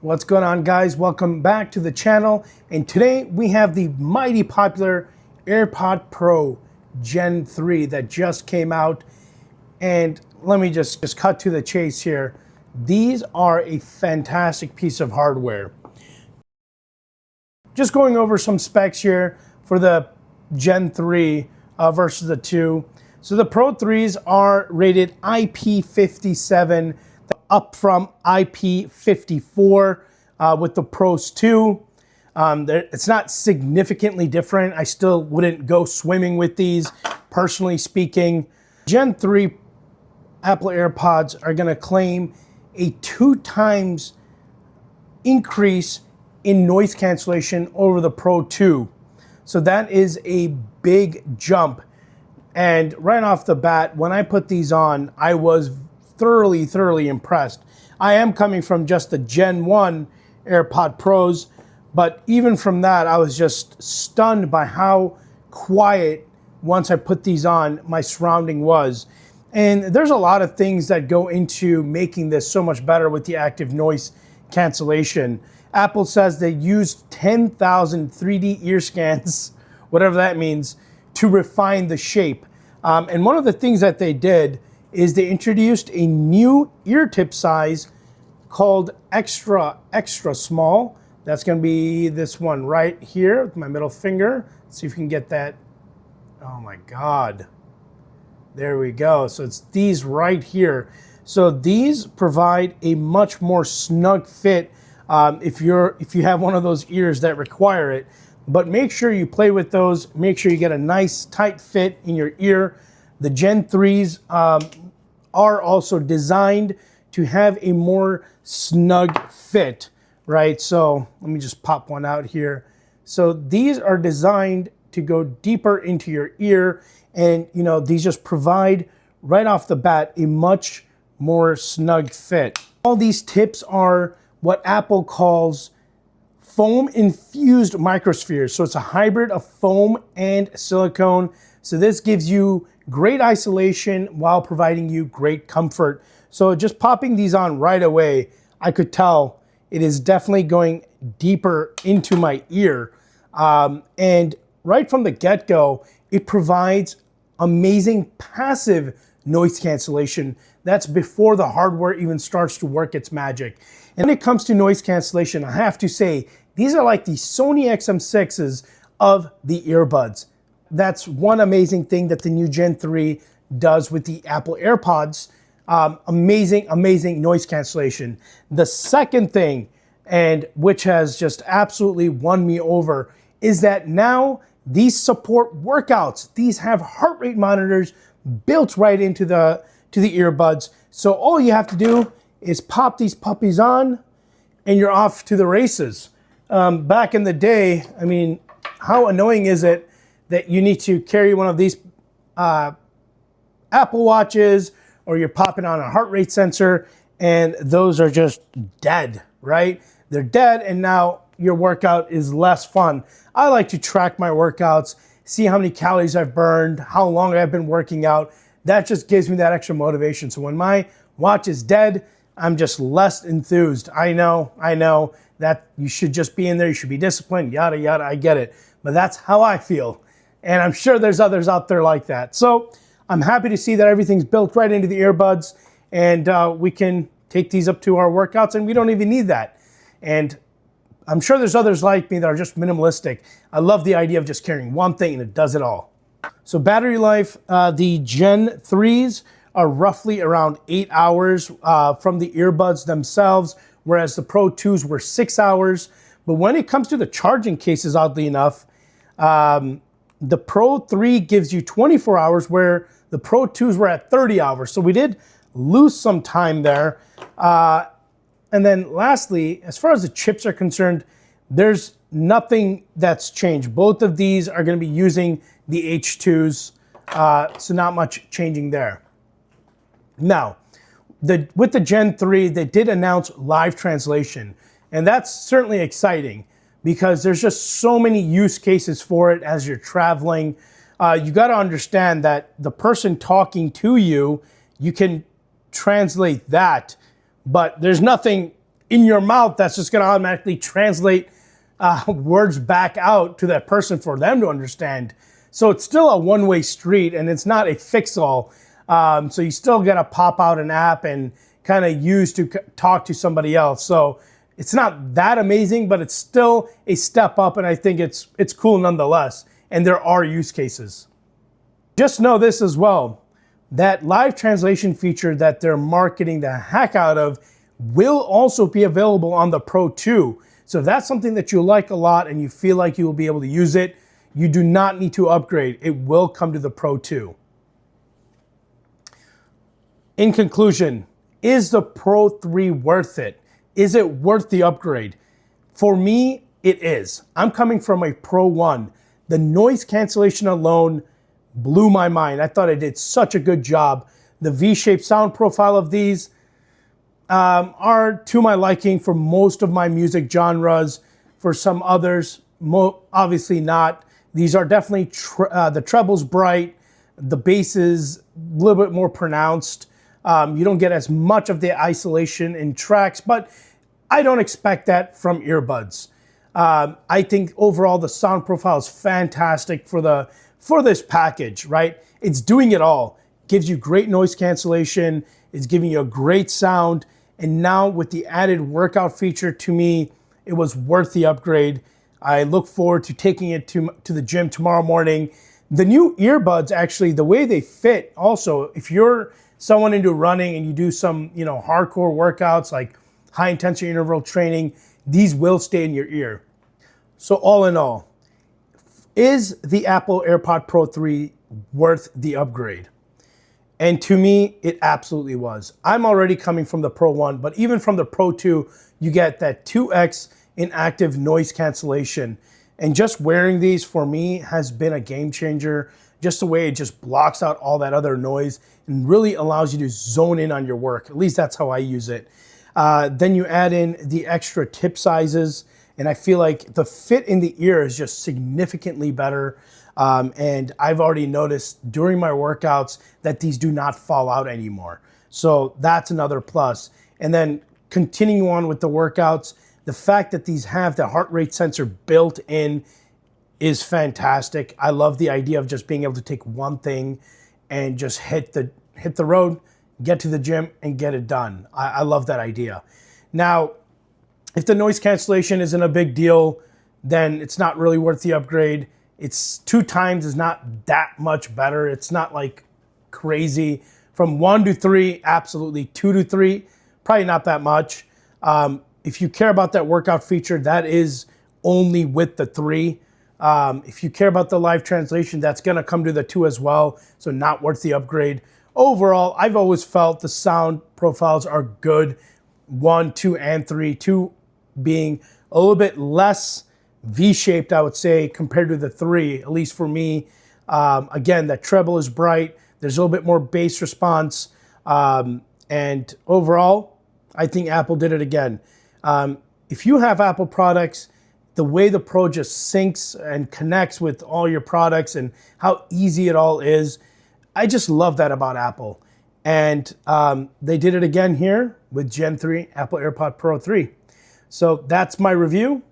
What's going on, guys? Welcome back to the channel. And today we have the mighty popular AirPod Pro Gen 3 that just came out. And let me just cut to the chase here. These are a fantastic piece of hardware. Just going over some specs here for the Gen 3 versus the 2. So the Pro 3s are rated IP57, up from IP54 with the Pros 2. It's not significantly different. I still wouldn't go swimming with these, personally speaking. Gen 3 Apple AirPods are going to claim a 2 times increase in noise cancellation over the Pro 2. So that is a big jump. And right off the bat, when I put these on, I was thoroughly impressed. I am coming from just the Gen 1 AirPod Pros, but even from that, I was just stunned by how quiet, once I put these on, my surrounding was. And there's a lot of things that go into making this so much better with the active noise cancellation. Apple says they used 10,000 3D ear scans, whatever that means, to refine the shape. And one of the things that they did is they introduced a new ear tip size called extra small. That's going to be this one right here with my middle finger. Let's see if we can get that. Oh my God. There we go. So it's these right here. So these provide a much more snug fit if you have one of those ears that require it. But make sure you play with those. Make sure you get a nice tight fit in your ear. The Gen 3s are also designed to have a more snug fit, right? So let me just pop one out here. So these are designed to go deeper into your ear, and these just provide right off the bat a much more snug fit. All these tips are what Apple calls foam infused microspheres. So it's a hybrid of foam and silicone. So this gives you great isolation while providing you great comfort. So just popping these on right away, I could tell it is definitely going deeper into my ear. And right from the get-go, it provides amazing passive noise cancellation. That's before the hardware even starts to work its magic. And when it comes to noise cancellation, I have to say, these are like the Sony XM6s of the earbuds. That's one amazing thing that the new Gen 3 does with the Apple AirPods. Amazing noise cancellation. The second thing, and which has just absolutely won me over, is that now these support workouts. These have heart rate monitors built right into the earbuds. So all you have to do is pop these puppies on and you're off to the races. Back in the day, I mean, how annoying is it that you need to carry one of these Apple Watches, or you're popping on a heart rate sensor and those are just dead, right? They're dead, and now your workout is less fun. I like to track my workouts, see how many calories I've burned, how long I've been working out. That just gives me that extra motivation. So when my watch is dead, I'm just less enthused. I know that you should just be in there, you should be disciplined, yada, yada, I get it. But that's how I feel. And I'm sure there's others out there like that. So I'm happy to see that everything's built right into the earbuds, and we can take these up to our workouts, and we don't even need that. And I'm sure there's others like me that are just minimalistic. I love the idea of just carrying one thing and it does it all. So battery life, the Gen 3s are roughly around 8 hours from the earbuds themselves, whereas the Pro 2s were 6 hours. But when it comes to the charging cases, oddly enough, the Pro 3 gives you 24 hours, where the Pro 2s were at 30 hours. So we did lose some time there. And then lastly, as far as the chips are concerned, there's nothing that's changed. Both of these are going to be using the H2s, so not much changing there. Now, with the Gen 3, they did announce live translation, and that's certainly exciting because there's just so many use cases for it as you're traveling. You got to understand that the person talking to you, you can translate that, but there's nothing in your mouth, that's just gonna automatically translate words back out to that person for them to understand. So it's still a one-way street, and it's not a fix-all. So you still gotta pop out an app and kind of use to talk to somebody else. So it's not that amazing, but it's still a step up, and I think it's cool nonetheless. And there are use cases. Just know this as well, that live translation feature that they're marketing the heck out of will also be available on the Pro 2. So if that's something that you like a lot and you feel like you will be able to use it, you do not need to upgrade. It will come to the Pro 2. In conclusion, is the Pro 3 worth it? Is it worth the upgrade? For me, it is. I'm coming from a Pro 1. The noise cancellation alone blew my mind. I thought it did such a good job. The V-shaped sound profile of these are to my liking for most of my music genres. For some others, obviously not. These are definitely, the treble's bright, the bass is a little bit more pronounced. You don't get as much of the isolation in tracks, but I don't expect that from earbuds. I think overall the sound profile is fantastic for this package, right? It's doing it all. Gives you great noise cancellation. It's giving you a great sound. And now with the added workout feature, to me, it was worth the upgrade. I look forward to taking it to the gym tomorrow morning. The new earbuds, actually, the way they fit also, if you're someone into running and you do some, hardcore workouts like high intensity interval training, these will stay in your ear. So all in all, is the Apple AirPod Pro 3 worth the upgrade? And to me, it absolutely was. I'm already coming from the Pro 1, but even from the Pro 2, you get that 2x in active noise cancellation. And just wearing these for me has been a game changer. Just the way it just blocks out all that other noise and really allows you to zone in on your work. At least that's how I use it. Then you add in the extra tip sizes, and I feel like the fit in the ear is just significantly better. And I've already noticed during my workouts that these do not fall out anymore. So that's another plus. And then continuing on with the workouts, the fact that these have the heart rate sensor built in is fantastic. I love the idea of just being able to take one thing and just hit the road, get to the gym, and get it done. I love that idea. Now, if the noise cancellation isn't a big deal, then it's not really worth the upgrade. It's 2 times is not that much better. It's not like crazy. From 1 to 3, absolutely. 2 to 3, probably not that much. If you care about that workout feature, that is only with the 3. If you care about the live translation, that's going to come to the 2 as well, so not worth the upgrade. Overall, I've always felt the sound profiles are good, 1, 2, and 3. 2 being a little bit less V-shaped, I would say, compared to the 3, at least for me. Again, that treble is bright. There's a little bit more bass response. And overall, I think Apple did it again. If you have Apple products, the way the Pro just syncs and connects with all your products and how easy it all is, I just love that about Apple. And they did it again here with Gen 3 Apple AirPod Pro 3. So that's my review.